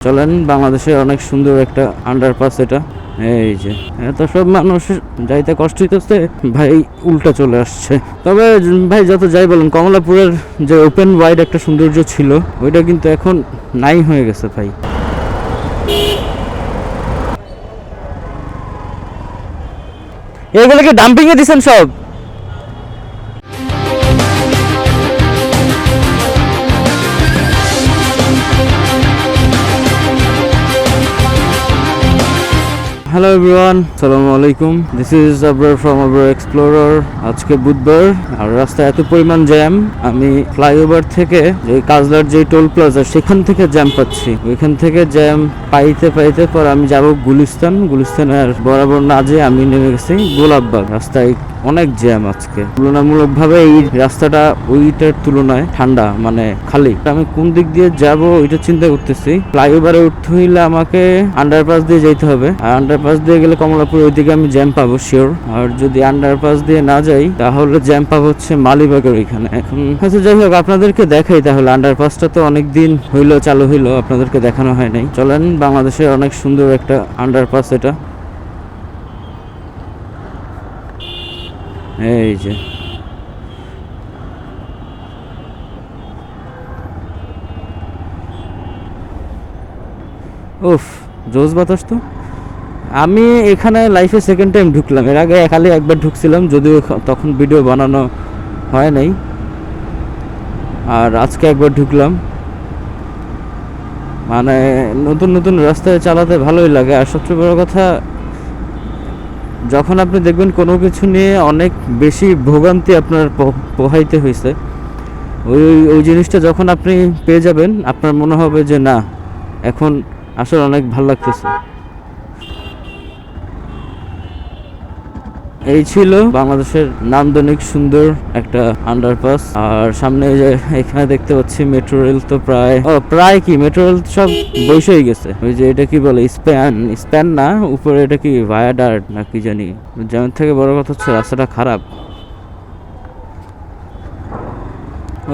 চলেন, বাংলাদেশের অনেক সুন্দর একটা আন্ডারপাস এটা। এই যে এত সব মানুষ যাইতে কষ্ট হইতেছে, ভাই উল্টা চলে আসছে। তবে ভাই যত যাই বলেন, কমলাপুরের যে ওপেন ওয়াইড একটা সৌন্দর্য ছিল ওইটা কিন্তু এখন নাই হয়ে গেছে ভাই। এগুলোকে ডাম্পিং এ দিছেন সব। হ্যালো এভরিওয়ান, আসসালামু আলাইকুম। This is Abrar from Abrar explorer. আজকে বুধবার আর রাস্তায় এত পরিমাণ জ্যাম, আমি ফ্লাইওভার থেকে যে কাজলার যে টোল প্লাজা সেখান থেকে জ্যাম পাচ্ছি। ওইখান থেকে জ্যাম পাইতে পাইতে পর আমি যাব গুলিস্তানের বরাবর না যেয়ে আমি নেমে গেছি গোলাপবাগ। রাস্তায় অনেক জ্যাম আজকে, তুলনামূলক ভাবে এই রাস্তাটা ওইটার তুলনায় ঠান্ডা, মানে খালি। আমি কোন দিক দিয়ে যাব ওইটা চিন্তা করতেছি। ফ্লাইওভারে উঠতে হইলে আমাকে আন্ডারপাস দিয়ে যেতে হবে, আর আন্ডারপাস দিয়ে গেলে কমলাপুর ওইদিকে আমি জ্যাম পাবো শিওর। আর যদি আন্ডারপাস দিয়ে না যাই তাহলে জ্যাম পাবো হচ্ছে মালিবাগের ওইখানে। এখন হয়তো যাই হোক, আপনাদেরকে দেখাই তাহলে। আন্ডারপাসটা তো অনেক দিন হইলো চালু হইলো, আপনাদেরকে দেখানো হয় নাই। চলেন, বাংলাদেশের অনেক সুন্দর একটা আন্ডারপাস এটা। এই যে উফ, জোস বাতাস তো। আমি এখানে লাইফে সেকেন্ড টাইম ঢুকলাম। এর আগে খালি একবার ঢুকছিলাম, যদিও তখন ভিডিও বানানো হয় নাই। আর আজকে একবার ঢুকলাম। মানে নতুন নতুন রাস্তায় চালাতে ভালোই লাগে। আর সবচেয়ে বড় কথা, যখন আপনি দেখবেন কোনো কিছু নিয়ে অনেক বেশি ভোগান্তি আপনার পোহাইতে হয়েছে, ওই ওই জিনিসটা যখন আপনি পেয়ে যাবেন, আপনার মনে হবে যে না, এখন আসলে অনেক ভালো লাগতেছে। এই ছিল বাংলাদেশের নান্দনিক সুন্দর একটা আন্ডারপাস। আর সামনে যে এখানে দেখতে পাচ্ছি মেট্রো রেল, তো প্রায় কি মেট্রো রেল সব বসেই গেছে। ওই যে এটা কি বলে, স্প্যান না, উপরে এটা কি ভায়াডার্ট না কি জানি। যেমন থেকে বড় কথা হচ্ছে রাস্তাটা খারাপ।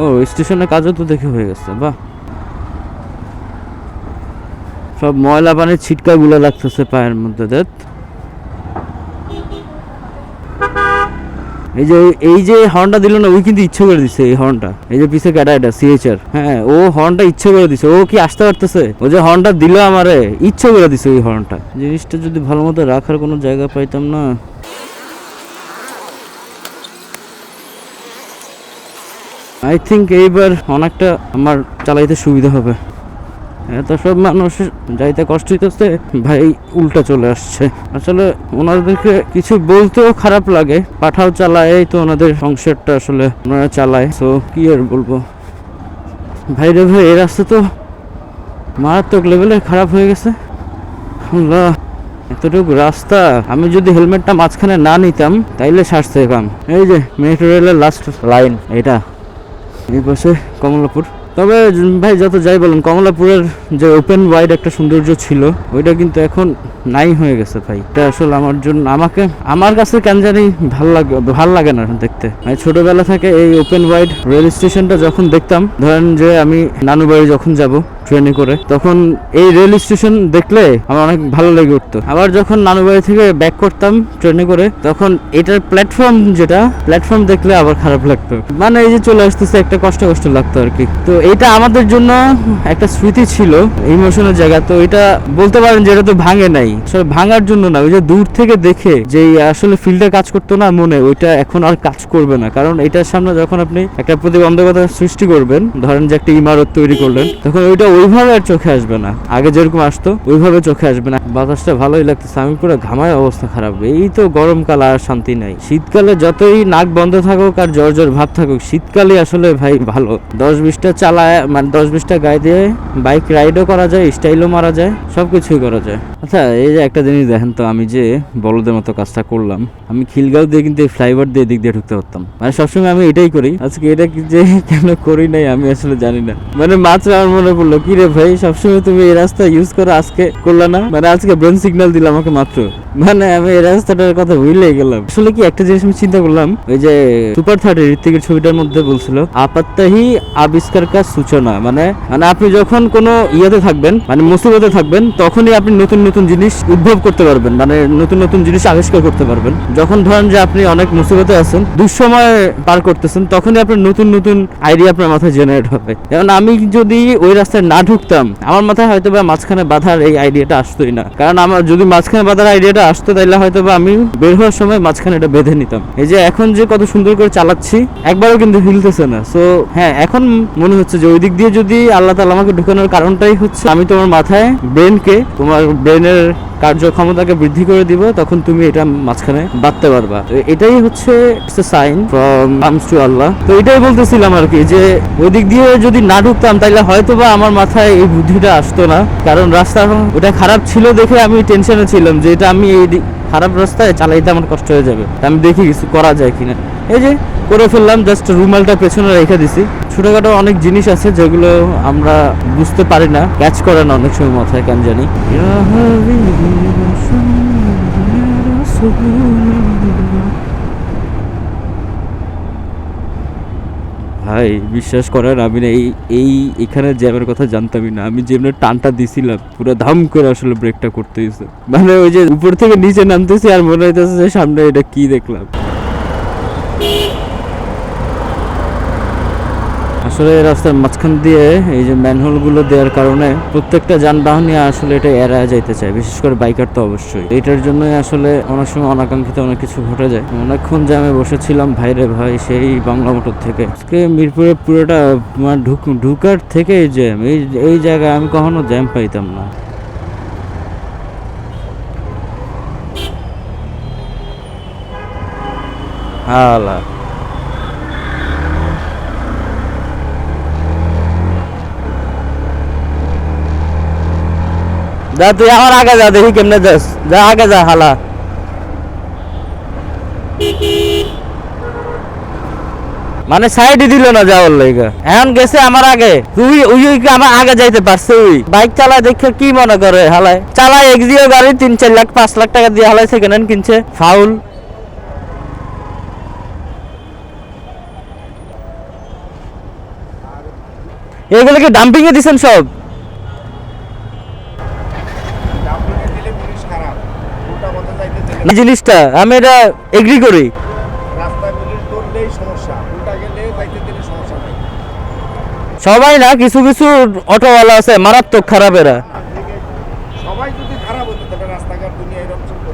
ও স্টেশনের কাজও তো দেখে হয়ে গেছে, বাহ। সব ময়লা পানির ছিটকা গুলো লাগতেছে পায়ের মধ্যে। এই যে হর্নটা দিল না, ওই কিন্তু ইচ্ছে করে দিছে এই হর্নটা। এই যে পিছে ক্যাডাটা সিএচআর, হ্যাঁ, ও হর্নটা ইচ্ছে করে দিছে। ও কি আসতে পারতেছে? ও যে হর্নটা দিল আমারে, ইচ্ছে করে দিছে ওই হর্নটা। জিনিসটা যদি ভালো মতো রাখার কোনো জায়গা পাইতাম না। আই থিঙ্ক এইবার অনেকটা আমার চালাইতে সুবিধা হবে। এত সব মানুষ যাইতে কষ্ট হইতেছে, ভাই উল্টা চলে আসছে। আসলে ওনাদেরকে কিছু বলতেও খারাপ লাগে। পাঠাও চালায়, এই তো ওনাদের সংসারটা আসলে ওনারা চালায়। তো কি আর বলবো ভাই রে ভাই, এই রাস্তা তো মারাত্মক লেভেলে খারাপ হয়ে গেছে। আল্লাহ, এতটুকু রাস্তা আমি যদি হেলমেটটা মাঝখানে না নিতাম তাইলে সারছে কাম। এই যে মেট্রো রেলের লাস্ট লাইন এটা, এই পাশে কমলাপুর। তবে ভাই যত যাই বলেন, কমলাপুরের যে ওপেন ওয়াইড একটা সৌন্দর্য ছিল ওইটা কিন্তু এখন নাই হয়ে গেছে ভাই। এটা আসলে আমার কাছে কেন জানি ভাল লাগে না দেখতে। ছোটবেলা থেকে এই ওপেন ওয়াইড রেল স্টেশনটা যখন দেখতাম, ধরেন যে আমি নানু বাড়ি যখন যাব ট্রেনে করে, তখন এই রেল স্টেশন দেখলে আমার অনেক ভালো লেগে উঠতো। আবার যখন নানু বাড়ি থেকে ব্যাক করতাম ট্রেনে করে, তখন এটার প্ল্যাটফর্ম দেখলে আবার খারাপ লাগতো। মানে এই যে চলে আসতেছে, একটা কষ্ট লাগতো আর কি। তো এটা আমাদের জন্য একটা স্মৃতি ছিল, ইমোশনের জায়গা। তো এটা বলতে পারেন যে এটা তো ভাঙে নাই, আসলে ভাঙার জন্য না, ওই যে দূর থেকে দেখে যে আসলে ফিল্ডে কাজ করতো না মনে, ওইটা এখন আর কাজ করবে না। কারণ এটার সামনে যখন আপনি একটা প্রতিবন্ধকতা সৃষ্টি করবেন, ধরেন যে একটা ইমারত তৈরি করলেন, তখন ওইটা ওইভাবে আর চোখে আসবে না, আগে যেরকম আসতো ওইভাবে চোখে আসবে না। বাতাসটা ভালোই লাগতেছে, আমি পুরো ঘামায় অবস্থা খারাপ। এই তো গরমকাল আর শান্তি নাই। শীতকালে যতই নাক বন্ধ থাকুক আর জ্বর ভাব থাকুক, শীতকালে আসলে ভাই ভালো। 10-20টা চালায়, মানে 10-20টা গায়ে দিয়ে বাইক রাইডও করা যায়, স্টাইলও মারা যায়, সবকিছুই করা যায়। আচ্ছা এই যে একটা জিনিস দেখেন তো, আমি যে বলদের মতো কাজটা করলাম, আমি খিলগাঁও দিয়ে কিন্তু ফ্লাইওভার দিয়ে দিক দিয়ে ঢুকতে পারতাম। মানে সবসময় আমি এটাই করি, আজকে এটা যে কেন করি নাই আমি আসলে জানি না। মানে মাত্র আমার মনে পড়লো, কি রে ভাই সবসময় তুমি এই রাস্তা ইউজ করো, আজকে করলা না? মানে আজকে ব্রেন সিগন্যাল দিলাম আমাকে মাত্র, মানে আমি এই রাস্তাটার কথা ভুলেই গেলাম। আসলে কি একটা জিনিস আমি চিন্তা করলাম, ওই যে সুপার 30 ঋত্বিকের ছবিটার মধ্যে বলছিল আপাত্তাহি আবিষ্কার কাজ সূচনা, মানে আপনি যখন কোনো ইয়েতে থাকবেন, মানে মুসিবতে থাকবেন, তখনই আপনি নতুন নতুন জিনিস উদ্ভব করতে পারবেন, মানে নতুন নতুন জিনিস আবিষ্কার করতে পারবেন। যখন ধরেন যে আপনি অনেক মুসিবতে আছেন, দুঃসময় পার করতেছেন, তখনই আপনার নতুন নতুন আইডিয়া আপনার মাথায় জেনারেট হবে। যেমন আমি যদি ওই রাস্তায় না ঢুকতাম, আমার মাথায় হয়তো বা মাঝখানে বাধার এই আইডিয়াটা আসতোই না। কারণ আমার যদি মাঝখানে বাধার আইডিয়াটা আসতো, তাইলে হয়তো বা আমি বের হওয়ার সময় মাঝখানে এটা বেঁধে নিতাম। এই যে এখন যে কত সুন্দর করে চালাচ্ছি, একবারও কিন্তু হিলতেছে না। সো হ্যাঁ, এখন মনে হচ্ছে যে ওই দিক দিয়ে যদি আল্লাহ তাআলা আমাকে ঢুকানোর কারণটাই হচ্ছে আমি তোমার মাথায় ব্রেনকে, তোমার ব্রেনের কার্যক্ষমতাকে বৃদ্ধি করে দিব, তখন তুমি এটা মাঝখানে বাঁধতে পারবা। এটাই হচ্ছে সাইন ফ্রম কামস টু আল্লাহ। তো এটাই বলতেছিলাম আর কি, যে ওই দিক দিয়ে যদি না ঢুকতাম তাইলে হয়তো বা আমার মাথায় এই বুদ্ধিটা আসতো না। কারণ রাস্তা ওটা খারাপ ছিল দেখে আমি টেনশনে ছিলাম যে এটা আমি এই খারাপ রাস্তায় চালাইতে আমার কষ্ট হয়ে যাবে। আমি দেখি কিছু করা যায় কিনা, এই যে করে ফেললাম। জাস্ট রুমালটা পেছনে রেখে দিছি। ছোটখাটো অনেক জিনিস আছে যেগুলো আমরা বুঝতে পারি না, ক্যাচ করে না অনেক সময় মাথায়, কেন জানি। ভাই বিশ্বাস করেন, আমি না এখানে জ্যামের কথা জানতামই না। আমি যেমন টানটা দিছিলাম, পুরো ধাম করে আসলে ব্রেকটা করতে হয়েছে। মানে ওই যে উপর থেকে নিচে নামতেছি আর মনে হইতেছে যে সামনে এটা কি দেখলাম। আসলে রাস্তার মাঝখান দিয়ে এই যে ম্যানহোল গুলো দেওয়ার কারণে প্রত্যেকটা যানবাহনই আসলে এটা এড়ায় যাইতে চায়, বিশেষ করে বাইকার তো অবশ্যই। এটার জন্যই আসলে অনেক সময় অনাকাঙ্ক্ষিত অনেক কিছু ঘটে যায়। অনেকক্ষণ জ্যামে বসেছিলাম ভাইরে ভাই, সেই বাংলা মোটর থেকে। আজকে মিরপুরে পুরোটা মানে ঢুকার থেকে জ্যাম। এই জায়গায় আমি কখনো জ্যাম পাইতাম না। হালা যা, তুই আমার আগে যা, দেখি কেমনে যাস। যা আগে যা হালা। মানে সাইডই দিল না যাওয়ার লাইগা, এখন গেছে আমার আগে। তুই ওই আমার আগে যাইতে পারছে, ওই বাইক চালায় দেখে কি মনে করে হালায়। চালায় এক্সিও গাড়ি 3-4 লাখ 5 লাখ টাকা দিয়ে হালায় সেকেন্ড হ্যান্ড কিনছে, ফাউল। এগুলো কি ডাম্পিং এ দিছেন সব? জিনিসটা আমি এটা এগ্রি করি। সবাই না, কিছু কিছু অটোওয়ালা আছে মারাত্মক খারাপ। এরা সবাই যদি খারাপ হতো তাহলে রাস্তাঘাট দুনিয়া এরকম চলতো।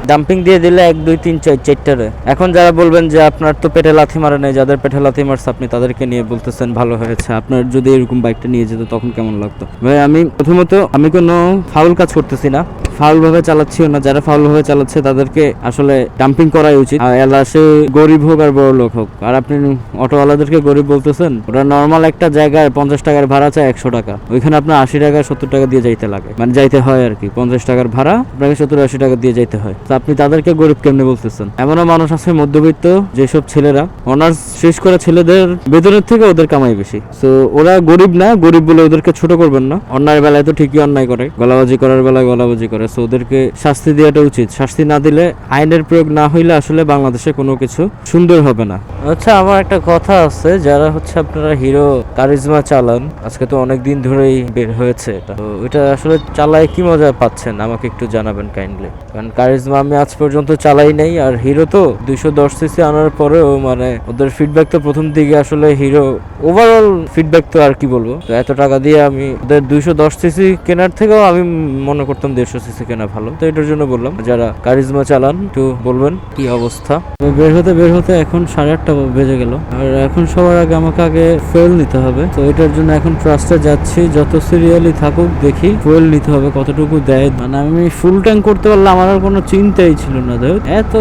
ডাম্পিং দিয়ে দিলে 1 2 3 4 4টারে। এখন যারা বলবেন যে আপনার তো পেটে লাথি মারে নাই, যাদের পেটে লাথি মারছে আপনি তাদেরকে নিয়ে বলতেছেন ভালো হয়েছে। আপনার যদি এরকম বাইকটা নিয়ে যেত তখন কেমন লাগতো? ভাই আমি প্রথমত আমি কোনো ফাউল কাজ করতেছি না, ফাউল ভাবে চালাচ্ছিও না। যারা ফাউল ভাবে চালাচ্ছে তাদেরকে আসলে ডাম্পিং করাই উচিত। আর সে গরিব হোক আর বড় লোক হোক। আর আপনি অটোওয়ালাদেরকে গরিব বলতেছেন, ওরা নর্মাল একটা জায়গায় 50 টাকার ভাড়া চায় 100 টাকা, ওইখানে আপনার 80 টাকা 70 টাকা দিয়ে যাইতে লাগে, মানে যাইতে হয় আর কি। 50 টাকার ভাড়া আপনাকে 70-80 টাকা দিয়ে যাইতে হয়। তো আপনি তাদেরকে গরিব কেমনে বলতেছেন? এমনও মানুষ আছে মধ্যবিত্ত, যেসব ছেলেরা অনার্স শেষ করা ছেলেদের বেতনের থেকে ওদের কামাই বেশি। তো ওরা গরিব না, গরিব বলে ওদেরকে ছোট করবেন না। অন্যায়ের বেলায় তো ঠিকই অন্যায় করে, গলাবাজি করার বেলায় গলাবাজি করে। সো ওদেরকে শাস্তি দেওয়াটা উচিত। শাস্তি না দিলে, আইনের প্রয়োগ না হইলে আসলে বাংলাদেশে কোনো কিছু সুন্দর হবে না। আচ্ছা, আমার একটা কথা আছে, যারা হচ্ছে আপনারা হিরো কারিজমা চালান, আজকে তো অনেক দিন ধরেই বের হয়েছে এটা, তো এটা আসলে চালায় কি মজা পাচ্ছেন আমাকে একটু জানাবেন কাইন্ডলি। কারণ কারিজমা আমি আজ পর্যন্ত চালাই নাই। আর হিরো তো 210 সিসি আনার পরেও মানে ওদের ফিডব্যাক তো প্রথম দিকে আসলে হিরো ওভারঅল ফিডব্যাক তো আর কি বলবো। তো এত টাকা দিয়ে আমি ওদের 210 সিসি কেনার থেকেও আমি মনে করতাম 150 সিসি কেনা ভালো। তো এটার জন্য বললাম, যারা কারিজমা চালান একটু বলবেন কি অবস্থা। বের হতে এখন 8:30 বেজে গেল। আর এখন সবার আগে আমাকে আগে ফুয়েল নিতে হবে। তো এটার জন্য এখন ট্রাস্টে যাচ্ছি, যত সিরিয়ালি থাকুক দেখি ফুয়েল নিতে হবে কতটুকু দেয়। মানে আমি ফুল ট্যাঙ্ক করতে পারলে আমার আর কোনো চিন্তাই ছিল না। এত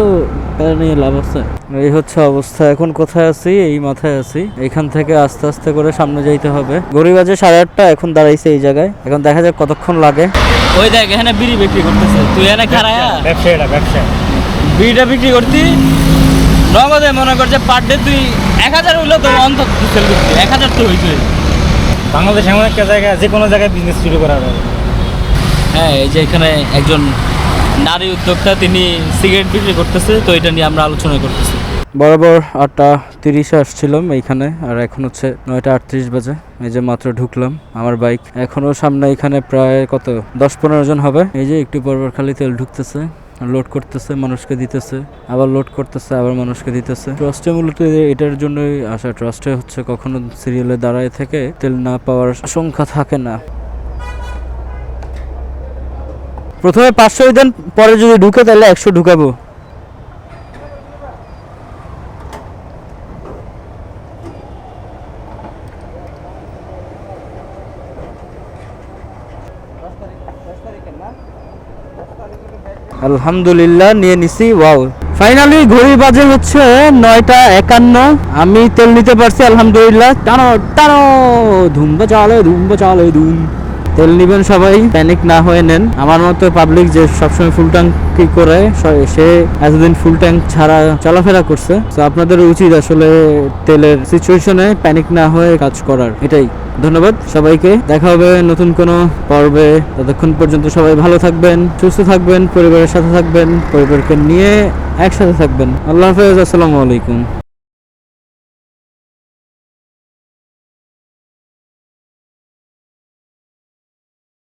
নিয়ে লাভ আছে। এই হচ্ছে অবস্থা। এখন কোথায় আছি? এই মাথায় আছি। এখান থেকে আস্তে আস্তে করে সামনে যাইতে হবে। ঘড়ি বাজে 8:30, এখন দাঁড়াইছে এই জায়গায়। এখন দেখা যাক কতক্ষণ লাগে। ওই দেখ এখানে বিড়ি বিক্রি করতেছে, তুই এখানে খাড়ায়া ব্যবসা বিড়িটা বিক্রি করতি নগদে। মনে করছে পার ডে তুই 1000 হইলো তো অন্তত 1000 তো হইছে। বাংলাদেশ এমন একটা জায়গা, যে কোনো জায়গায় বিজনেস শুরু করা যাবে। হ্যাঁ, এই যে এখানে একজন নারী উদ্যোক্তা, তিনি সিগারেট বিক্রি করতেছে, তো এটা নিয়ে আমরা আলোচনা করতেছি। বরাবর 8:30 আসছিলাম এইখানে, আর এখন হচ্ছে 9:38 বাজে। এই যে মাত্র ঢুকলাম, আমার বাইক এখনো সামনে। এখানে প্রায় কত 10-15 জন হবে। এই যে একটু পরপর খালি তেল ঢুকতেছে, লোড করতেছে, মানুষকে দিতেছে, আবার লোড করতেছে, আবার মানুষকে দিতেছে। ট্রাস্টে মূলত এটার জন্যই আসা। ট্রাস্টে হচ্ছে কখনো সিরিয়ালে দাঁড়ায় থেকে তেল না পাওয়ার আশঙ্কা থাকে না। প্রথমে 500 দেন, পরে যদি ঢুকে তাহলে 100 ঢুকাবো। আলহামদুলিল্লাহ নিয়ে নিছি। ওয়াও, ফাইনালি ঘড়ি বাজে হচ্ছে 9:51। আমি তেল নিতে পারছি আলহামদুলিল্লাহ। টানো টানো, ধুমবা চালে ধুম। তেল নিবেন সবাই, প্যানিক না হয়ে নেন। আমার মতো পাবলিক যে সবসময় ফুল ট্যাঙ্ক কি করে, সে এতদিন ফুল ট্যাঙ্ক ছাড়া চলাফেরা করছে। তো আপনাদের উচিত আসলে তেলের সিচুয়েশনে প্যানিক না হয়ে কাজ করার। এটাই। ধন্যবাদ সবাইকে, দেখা হবে নতুন কোনো পর্বে। ততক্ষণ পর্যন্ত সবাই ভালো থাকবেন, সুস্থ থাকবেন, পরিবারের সাথে থাকবেন, পরিবারকে নিয়ে একসাথে থাকবেন। আল্লাহ হাফেজ, আসসালামু আলাইকুম।